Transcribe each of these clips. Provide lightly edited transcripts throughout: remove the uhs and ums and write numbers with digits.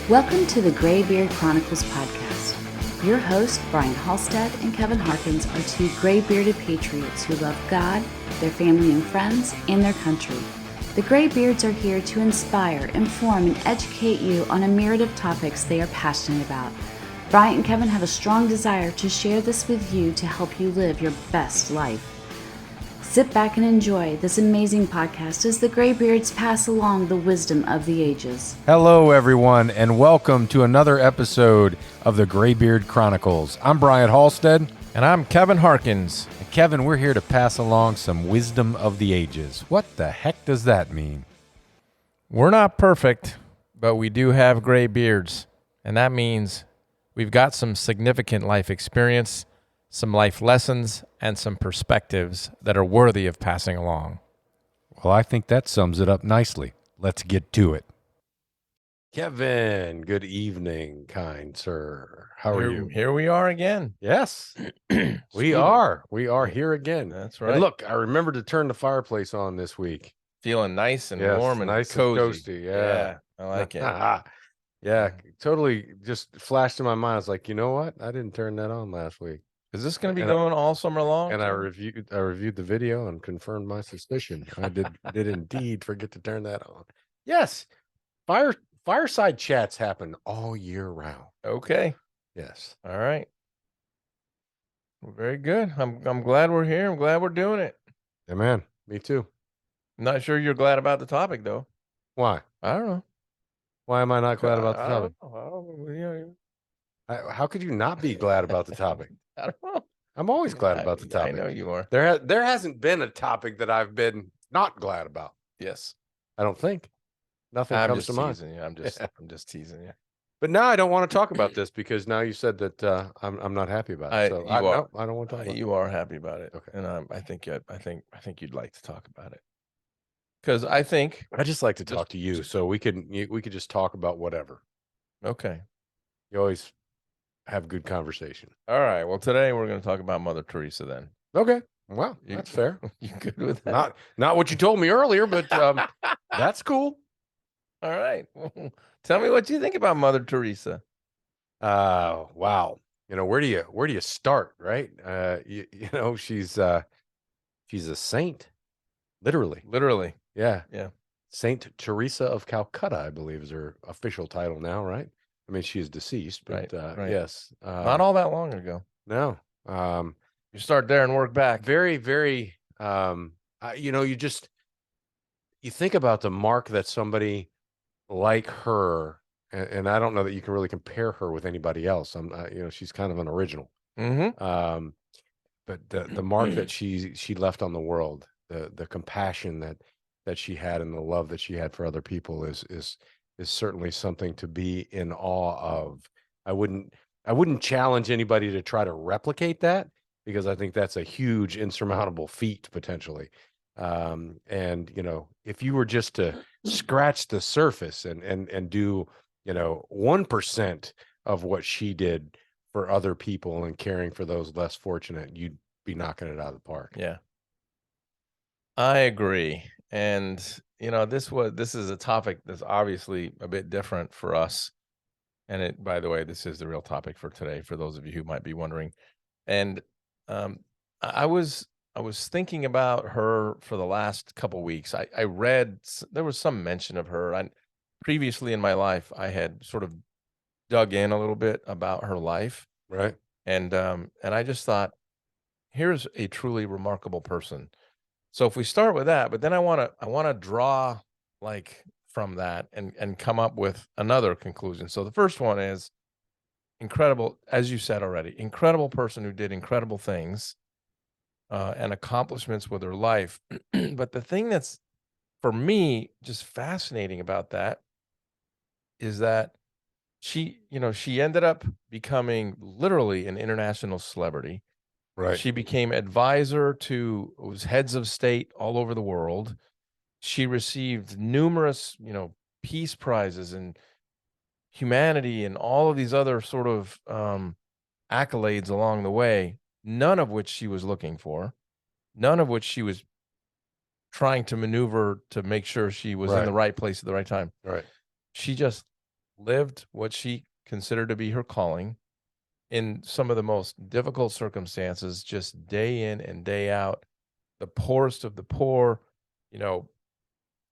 Welcome to the Graybeard Chronicles podcast. Your hosts, Brian Halstead and Kevin Harkins, are two gray-bearded patriots who love God, their family and friends, and their country. The Graybeards are here to inspire, inform, and educate you on a myriad of topics they are passionate about. Brian and Kevin have a strong desire to share this with you to help you live your best life. Sit back and enjoy this amazing podcast as the Graybeards pass along the wisdom of the ages. Hello, everyone, and welcome to another episode of the Graybeard Chronicles. I'm Brian Halstead. And I'm Kevin Harkins. And Kevin, we're here to pass along some wisdom of the ages. What the heck does that mean? We're not perfect, but we do have gray beards. And that means we've got some significant life experience, some life lessons, and some perspectives that are worthy of passing along. Well, I think that sums it up nicely. Let's get to it. Kevin, good evening, kind sir. How are you? Here we are again. Yes, we are. We are here again. That's right. And look, I remembered to turn the fireplace on this week. Feeling nice and Yes, warm and nice cozy. and toasty. Yeah. I like it. Yeah, totally just flashed in my mind. I was like, you know what? I didn't turn that on last week. Is this going to be going all summer long? And I reviewed the video and confirmed my suspicion. I did indeed forget to turn that on. Yes. Fireside chats happen all year round. Okay. Yes. All right. Well, very good. I'm glad we're here. I'm glad we're doing it. Yeah, man. Me too. I'm not sure you're glad about the topic, though. Why? I don't know. Why am I not glad about the topic? I don't know. How could you not be glad about the topic? I don't know. I'm always glad about the topic. I know you are. There hasn't been a topic that I've been not glad about. Yes. I don't think. Nothing comes to mind. Teasing you. I'm just teasing you. But now I don't want to talk about this because now you said that I'm not happy about it. So I don't want to talk about it. You are happy about it. Okay. And I think you'd like to talk about it. Because I just like to talk to you, so we could just talk about whatever. Okay. You always have good conversation. All right. Well, today we're going to talk about Mother Teresa then. Okay. Well, that's fair. You good with that? Not what you told me earlier, but that's cool. All right. Tell me what you think about Mother Teresa. Wow. Where do you start, right? She's a saint, literally. Yeah. Saint Teresa of Calcutta, I believe, is her official title now, right? I mean, she is deceased, but right. Yes. Not all that long ago. No. You start there and work back. Very, very, you think about the mark that somebody like her, and I don't know that you can really compare her with anybody else. She's kind of an original. Mm-hmm. But the mark that she left on the world, the compassion that she had and the love that she had for other people is certainly something to be in awe of. I wouldn't challenge anybody to try to replicate that, because I think that's a huge insurmountable feat potentially. And if you were just to scratch the surface and do 1% of what she did for other people and caring for those less fortunate, you'd be knocking it out of the park. Yeah, I agree. And this is a topic that's obviously a bit different for us. And by the way, this is the real topic for today, for those of you who might be wondering. And I was thinking about her for the last couple weeks. I read there was some mention of her. Previously in my life, I had sort of dug in a little bit about her life, right? And I just thought, here's a truly remarkable person. So if we start with that, but then I want to draw from that and come up with another conclusion. So the first one is incredible, as you said already, incredible person who did incredible things. And accomplishments with her life. But the thing that's, for me, just fascinating about that is that she ended up becoming literally an international celebrity. Right. She became advisor to heads of state all over the world. She received numerous, peace prizes and humanity and all of these other sort of accolades along the way. None of which she was looking for, none of which she was trying to maneuver to make sure she was in the right place at the right time. Right. She just lived what she considered to be her calling in some of the most difficult circumstances, just day in and day out, the poorest of the poor, you know,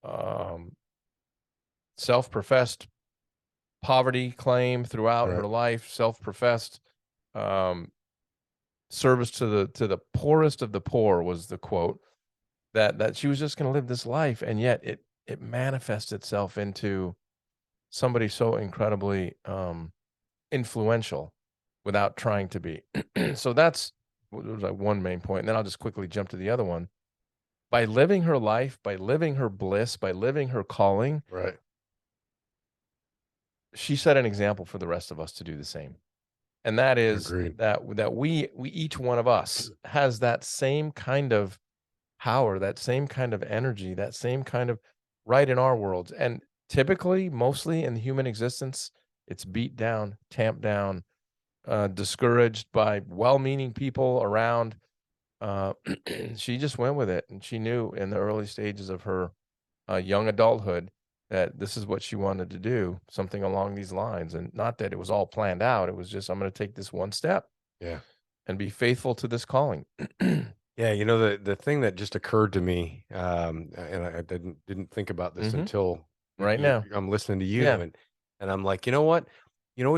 um, self-professed poverty claim throughout Right. her life, self-professed um, service to the poorest of the poor was the quote that she was just going to live this life, and yet it manifests itself into somebody so incredibly influential without trying to be. So that's was like one main point, and then I'll just quickly jump to the other one. By living her life, by living her bliss, by living her calling, Right. she set an example for the rest of us to do the same. And that is Agreed. that we each one of us has that same kind of power, that same kind of energy, that same kind of right in our worlds. And typically, mostly in the human existence, it's beat down, tamped down, discouraged by well-meaning people around. Uh, she just went with it, and she knew in the early stages of her young adulthood that this is what she wanted to do, something along these lines. And not that it was all planned out. It was just, I'm going to take this one step Yeah. and be faithful to this calling. Yeah, the thing that just occurred to me, and I didn't think about this Mhm. until Right now. I'm listening to you, Yeah. and I'm like, you know what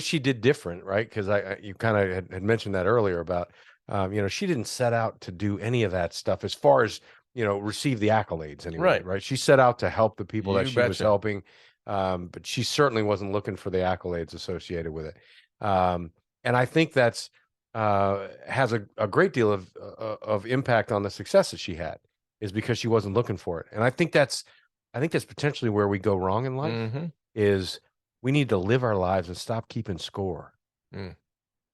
she did different, right? Because you kind of had mentioned that earlier about, she didn't set out to do any of that stuff as far as receive the accolades anyway, Right. right? She set out to help the people that You she was betcha. helping, but she certainly wasn't looking for the accolades associated with it. And I think that's has a great deal of impact on the success that she had, is because she wasn't looking for it. And I think that's potentially where we go wrong in life, Mhm. is we need to live our lives and stop keeping score, Mm.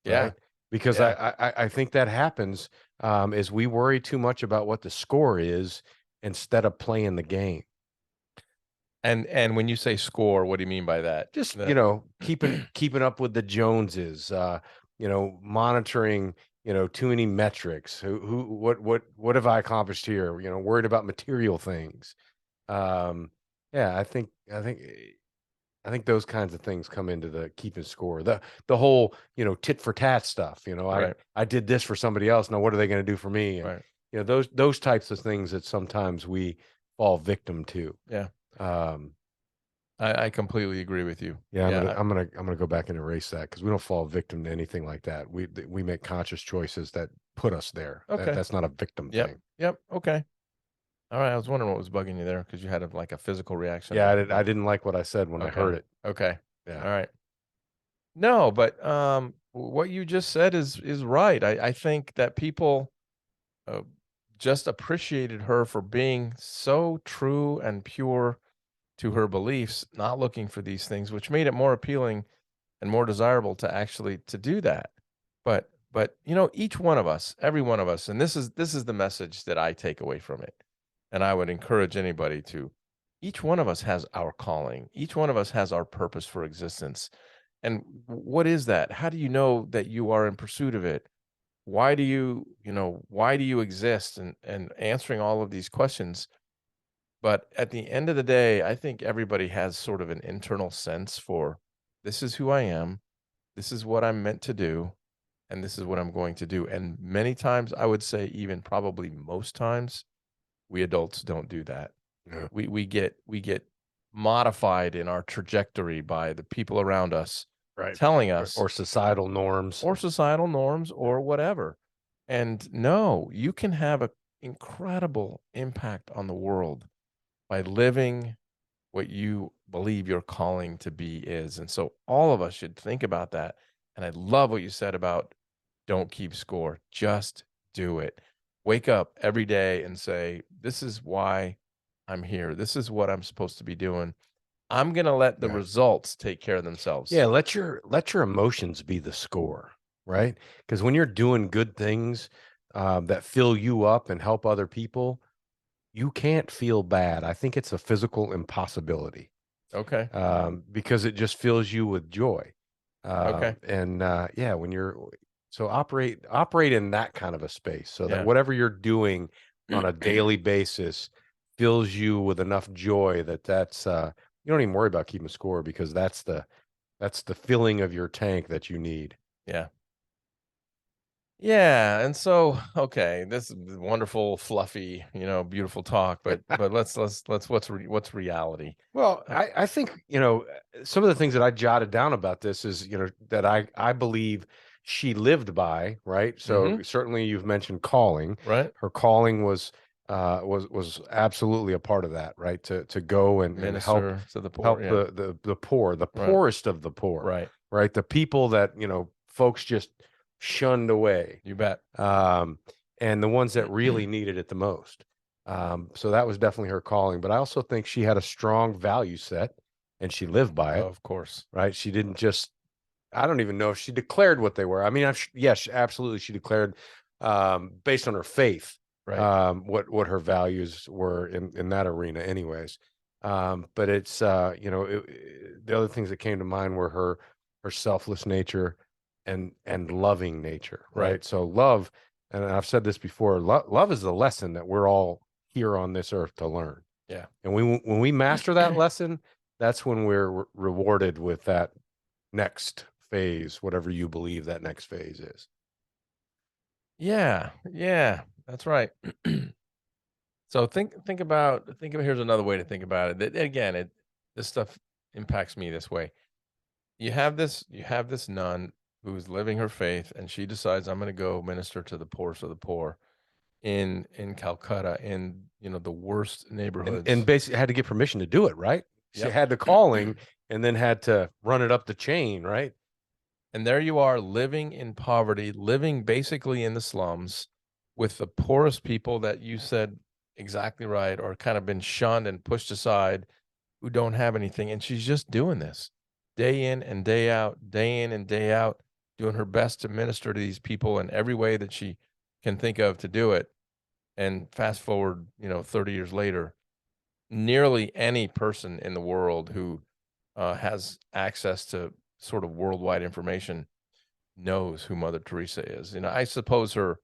Yeah. right? Because Yeah. I think that happens, is we worry too much about what the score is instead of playing the game. And when you say score, what do you mean by that? Just, The keeping up with the Joneses, monitoring, too many metrics. What have I accomplished here? Worried about material things. Yeah, I think those kinds of things come into the keeping score. The whole, tit for tat stuff. Right. I did this for somebody else. Now what are they going to do for me? And Right. those types of things that sometimes we fall victim to. Yeah. Um, I completely agree with you. Yeah, Yeah. I'm gonna go back and erase that, because we don't fall victim to anything like that. We make conscious choices that put us there. Okay. That's not a victim Yep. thing. Yep. Okay. All right. I was wondering what was bugging you there because you had like a physical reaction. Yeah, I didn't like what I said when I Okay. heard it. Okay. Yeah. All right. No, but what you just said is right. I think that people uh, just appreciated her for being so true and pure to her beliefs, not looking for these things, which made it more appealing and more desirable to actually to do that. But each one of us, every one of us, and this is the message that I take away from it. And I would encourage anybody to, each one of us has our calling. Each one of us has our purpose for existence. And what is that? How do you know that you are in pursuit of it? Why do you exist? And answering all of these questions. But at the end of the day, I think everybody has sort of an internal sense for, this is who I am, this is what I'm meant to do, and this is what I'm going to do. And many times, I would say even probably most times, we adults don't do that. Yeah. We get modified in our trajectory by the people around us Right. telling us, Or societal norms. or societal norms, or whatever. And no, you can have an incredible impact on the world by living what you believe your calling to be is. And so all of us should think about that. And I love what you said about don't keep score, just do it. Wake up every day and say, this is why I'm here. This is what I'm supposed to be doing. I'm going to let the Yeah. results take care of themselves. Yeah, let your emotions be the score, right? Because when you're doing good things that fill you up and help other people, you can't feel bad. I think it's a physical impossibility, Okay. because it just fills you with joy. Okay. And yeah, when you're so operate in that kind of a space, so that Yeah. whatever you're doing on a daily basis fills you with enough joy that's you don't even worry about keeping score, because That's the filling of your tank that you need. Yeah. Yeah, and so, okay, this is wonderful, fluffy, beautiful talk, but let's what's reality? Well, Uh, I think, some of the things that I jotted down about this is, that I believe she lived by, right? So certainly you've mentioned calling. right? Her calling was absolutely a part of that, right? To go and help Minister to the poor, yeah. the poor, the Right. poorest of the poor, Right. right? The people that, folks just shunned away. You bet. And the ones that really needed it the most. So that was definitely her calling. But I also think she had a strong value set and she lived by it, Of course. right? She didn't just, I don't even know if she declared what they were. I mean, yes, absolutely. She declared, based on her faith, Right. what her values were in that arena anyways. But it's, the other things that came to mind were her selfless nature and loving nature, right? Right. So love, and I've said this before, love is the lesson that we're all here on this earth to learn. Yeah. And when we master that lesson, that's when we're rewarded with that next phase, whatever you believe that next phase is. Yeah. Yeah. That's right. So think about here's another way to think about it. That again, this stuff impacts me this way. You have this nun who's living her faith, and she decides, I'm going to go minister to the poorest of the poor in Calcutta, in the worst neighborhoods. And basically had to get permission to do it, right? She Yep. had the calling and then had to run it up the chain, right? And there you are, living in poverty, living basically in the slums with the poorest people that you said exactly right, or kind of been shunned and pushed aside, who don't have anything. And she's just doing this day in and day out, day in and day out, doing her best to minister to these people in every way that she can think of to do it. And fast forward, 30 years later, nearly any person in the world who has access to sort of worldwide information knows who Mother Teresa is. I suppose her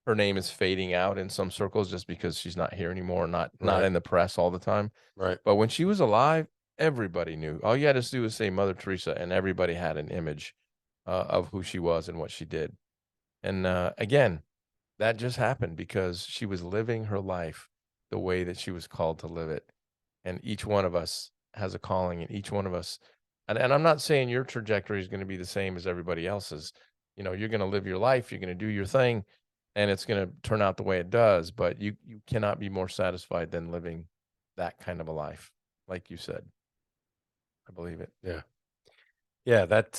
her name is fading out in some circles just because she's not here anymore, not Right. in the press all the time. Right. But when she was alive, everybody knew. All you had to do was say Mother Teresa, and everybody had an image of who she was and what she did. And again, that just happened because she was living her life the way that she was called to live it. And each one of us has a calling, and each one of us, and I'm not saying your trajectory is going to be the same as everybody else's. You're going to live your life, you're going to do your thing, and it's going to turn out the way it does. But you cannot be more satisfied than living that kind of a life, like you said. I believe it. Yeah. Yeah. That,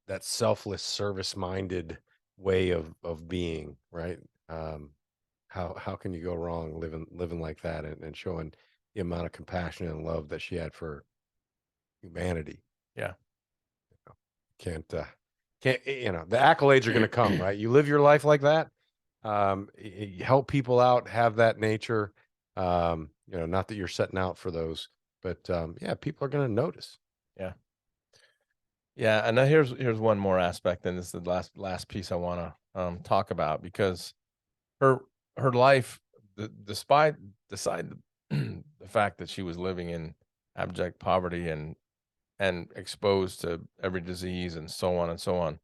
that selfless, service-minded way of being, right? How can you go wrong living like that and showing the amount of compassion and love that she had for humanity? Yeah. Can't the accolades are going to come, right? You live your life like that, you help people out, have that nature, not that you're setting out for those, but yeah, people are going to notice. Yeah. Yeah, and now here's one more aspect, and this is the last piece I want to talk about, because her her life, despite the fact that she was living in abject poverty and exposed to every disease and so on and so on,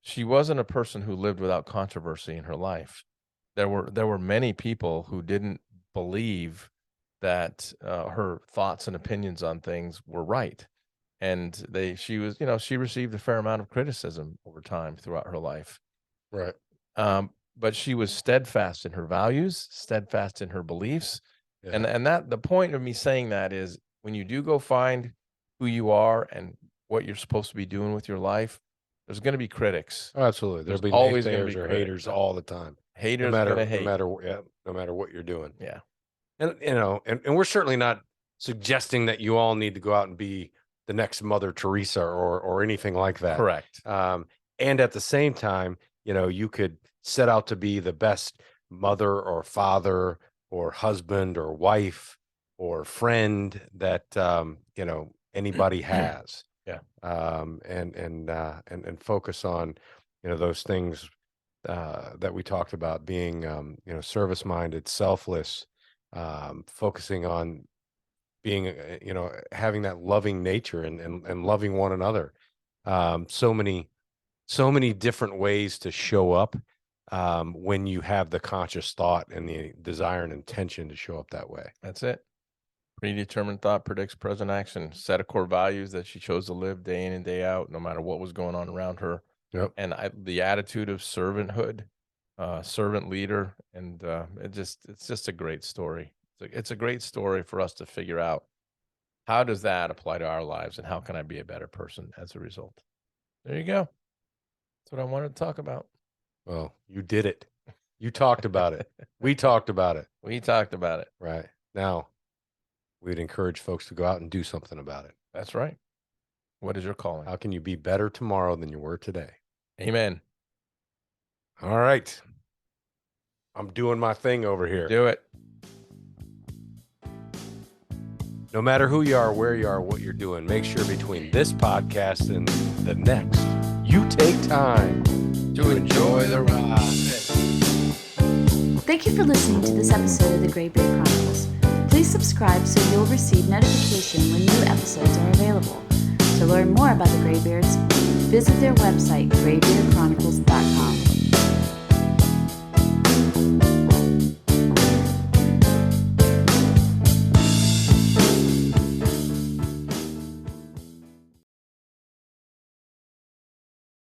she wasn't a person who lived without controversy in her life. There were many people who didn't believe that her thoughts and opinions on things were right, and she received a fair amount of criticism over time throughout her life. Right. But she was steadfast in her values, steadfast in her beliefs. Yeah. And that the point of me saying that is, when you do go find who you are and what you're supposed to be doing with your life, there's going to be critics. Oh, absolutely. There'll There's be always gonna naysayers be or critics. haters all the time. Haters are gonna hate. No matter what you're doing. Yeah. And and we're certainly not suggesting that you all need to go out and be the next Mother Teresa or anything like that. Correct. And at the same time, you could set out to be the best mother or father or husband or wife or friend that anybody has. Yeah. And focus on those things that we talked about, being service minded, selfless, focusing on being, having that loving nature and loving one another. So many different ways to show up when you have the conscious thought and the desire and intention to show up that way. That's it. Predetermined thought predicts present action. Set of core values that she chose to live day in and day out, no matter what was going on around her. Yep. And the attitude of servanthood, servant leader, and it's just a great story. It's a great story for us to figure out, how does that apply to our lives, and how can I be a better person as a result? There you go. That's what I wanted to talk about. Well, you did it. You talked about it. We talked about it. We talked about it. Right. Now, we'd encourage folks to go out and do something about it. That's right. What is your calling? How can you be better tomorrow than you were today? Amen. All right. I'm doing my thing over here. Do it. No matter who you are, where you are, what you're doing, make sure between this podcast and the next, you take time to enjoy the ride. Thank you for listening to this episode of the Graybeard Chronicles. Please subscribe so you'll receive notification when new episodes are available. To learn more about the Graybeards, visit their website, graybeardchronicles.com.